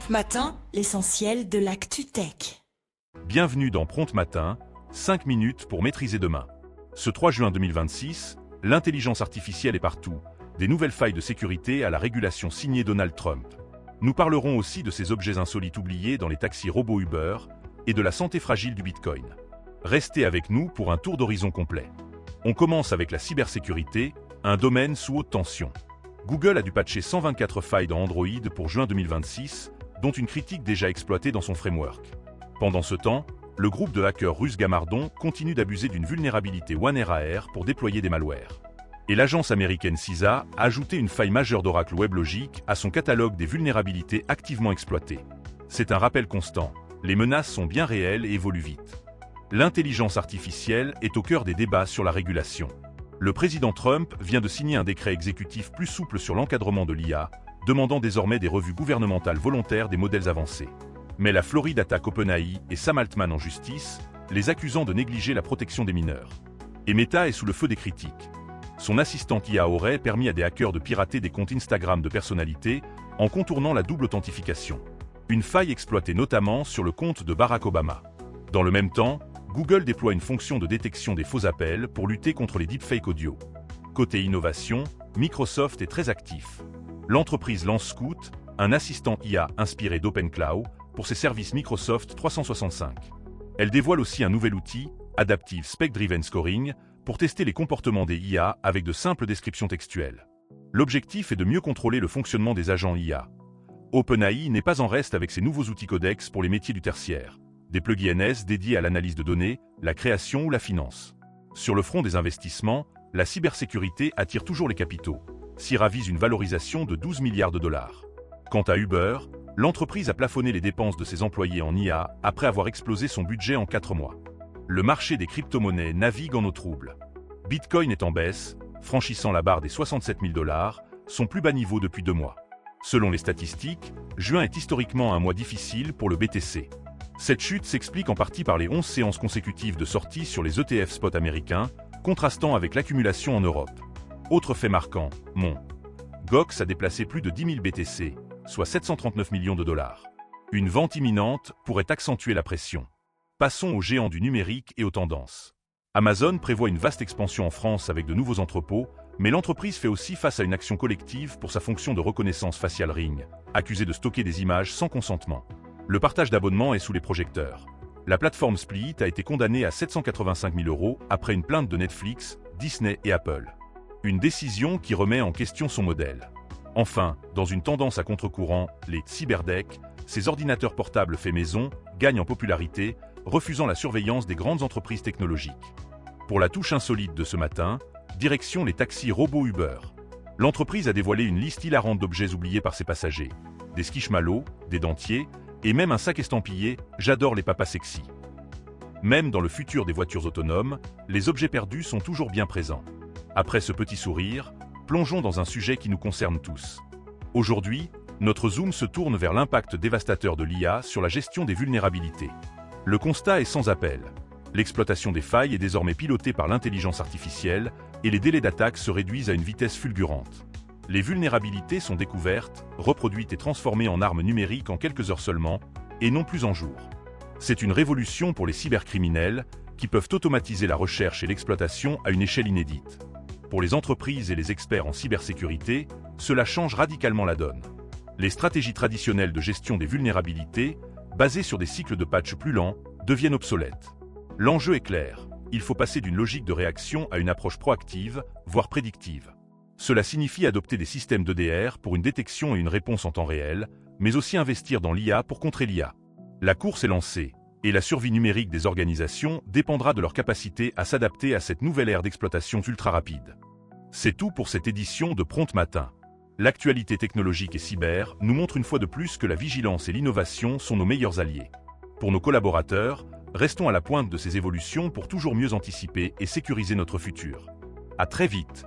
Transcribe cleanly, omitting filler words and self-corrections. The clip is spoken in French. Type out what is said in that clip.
Prompt Matin, l'essentiel de l'actu tech. Bienvenue dans Prompt Matin, 5 minutes pour maîtriser demain. Ce 3 juin 2026, l'intelligence artificielle est partout, des nouvelles failles de sécurité à la régulation signée Donald Trump. Nous parlerons aussi de ces objets insolites oubliés dans les taxis robots Uber et de la santé fragile du Bitcoin. Restez avec nous pour un tour d'horizon complet. On commence avec la cybersécurité, un domaine sous haute tension. Google a dû patcher 124 failles dans Android pour juin 2026, dont une critique déjà exploitée dans son framework. Pendant ce temps, le groupe de hackers russe Gamardon continue d'abuser d'une vulnérabilité WanRAR pour déployer des malwares. Et l'agence américaine CISA a ajouté une faille majeure d'Oracle WebLogic à son catalogue des vulnérabilités activement exploitées. C'est un rappel constant, les menaces sont bien réelles et évoluent vite. L'intelligence artificielle est au cœur des débats sur la régulation. Le président Trump vient de signer un décret exécutif plus souple sur l'encadrement de l'IA, demandant désormais des revues gouvernementales volontaires des modèles avancés. Mais la Floride attaque OpenAI et Sam Altman en justice, les accusant de négliger la protection des mineurs. Et Meta est sous le feu des critiques. Son assistante IA aurait permis à des hackers de pirater des comptes Instagram de personnalités en contournant la double authentification. Une faille exploitée notamment sur le compte de Barack Obama. Dans le même temps, Google déploie une fonction de détection des faux appels pour lutter contre les deepfakes audio. Côté innovation, Microsoft est très actif. L'entreprise lance Scout, un assistant IA inspiré d'OpenCloud, pour ses services Microsoft 365. Elle dévoile aussi un nouvel outil, Adaptive Spec-Driven Scoring, pour tester les comportements des IA avec de simples descriptions textuelles. L'objectif est de mieux contrôler le fonctionnement des agents IA. OpenAI n'est pas en reste avec ses nouveaux outils codex pour les métiers du tertiaire. Des plugins NS dédiés à l'analyse de données, la création ou la finance. Sur le front des investissements, la cybersécurité attire toujours les capitaux. Sierra vise une valorisation de 12 milliards de dollars. Quant à Uber, l'entreprise a plafonné les dépenses de ses employés en IA après avoir explosé son budget en 4 mois. Le marché des crypto-monnaies navigue en eau trouble. Bitcoin est en baisse, franchissant la barre des 67 000 $, son plus bas niveau depuis 2 mois. Selon les statistiques, juin est historiquement un mois difficile pour le BTC. Cette chute s'explique en partie par les 11 séances consécutives de sortie sur les ETF spot américains, contrastant avec l'accumulation en Europe. Autre fait marquant, Gox a déplacé plus de 10 000 BTC, soit 739 millions de dollars. Une vente imminente pourrait accentuer la pression. Passons aux géants du numérique et aux tendances. Amazon prévoit une vaste expansion en France avec de nouveaux entrepôts, mais l'entreprise fait aussi face à une action collective pour sa fonction de reconnaissance faciale Ring, accusée de stocker des images sans consentement. Le partage d'abonnements est sous les projecteurs. La plateforme Split a été condamnée à 785 000 € après une plainte de Netflix, Disney et Apple. Une décision qui remet en question son modèle. Enfin, dans une tendance à contre-courant, les cyberdecks, ces ordinateurs portables faits maison, gagnent en popularité, refusant la surveillance des grandes entreprises technologiques. Pour la touche insolite de ce matin, direction les taxis robots Uber. L'entreprise a dévoilé une liste hilarante d'objets oubliés par ses passagers. Des squishmallows, des dentiers, et même un sac estampillé « J'adore les papas sexy ». Même dans le futur des voitures autonomes, les objets perdus sont toujours bien présents. Après ce petit sourire, plongeons dans un sujet qui nous concerne tous. Aujourd'hui, notre zoom se tourne vers l'impact dévastateur de l'IA sur la gestion des vulnérabilités. Le constat est sans appel. L'exploitation des failles est désormais pilotée par l'intelligence artificielle et les délais d'attaque se réduisent à une vitesse fulgurante. Les vulnérabilités sont découvertes, reproduites et transformées en armes numériques en quelques heures seulement, et non plus en jours. C'est une révolution pour les cybercriminels, qui peuvent automatiser la recherche et l'exploitation à une échelle inédite. Pour les entreprises et les experts en cybersécurité, cela change radicalement la donne. Les stratégies traditionnelles de gestion des vulnérabilités, basées sur des cycles de patch plus lents, deviennent obsolètes. L'enjeu est clair, il faut passer d'une logique de réaction à une approche proactive, voire prédictive. Cela signifie adopter des systèmes d'EDR pour une détection et une réponse en temps réel, mais aussi investir dans l'IA pour contrer l'IA. La course est lancée, et la survie numérique des organisations dépendra de leur capacité à s'adapter à cette nouvelle ère d'exploitation ultra rapide. C'est tout pour cette édition de Prompt Matin. L'actualité technologique et cyber nous montre une fois de plus que la vigilance et l'innovation sont nos meilleurs alliés. Pour nos collaborateurs, restons à la pointe de ces évolutions pour toujours mieux anticiper et sécuriser notre futur. À très vite.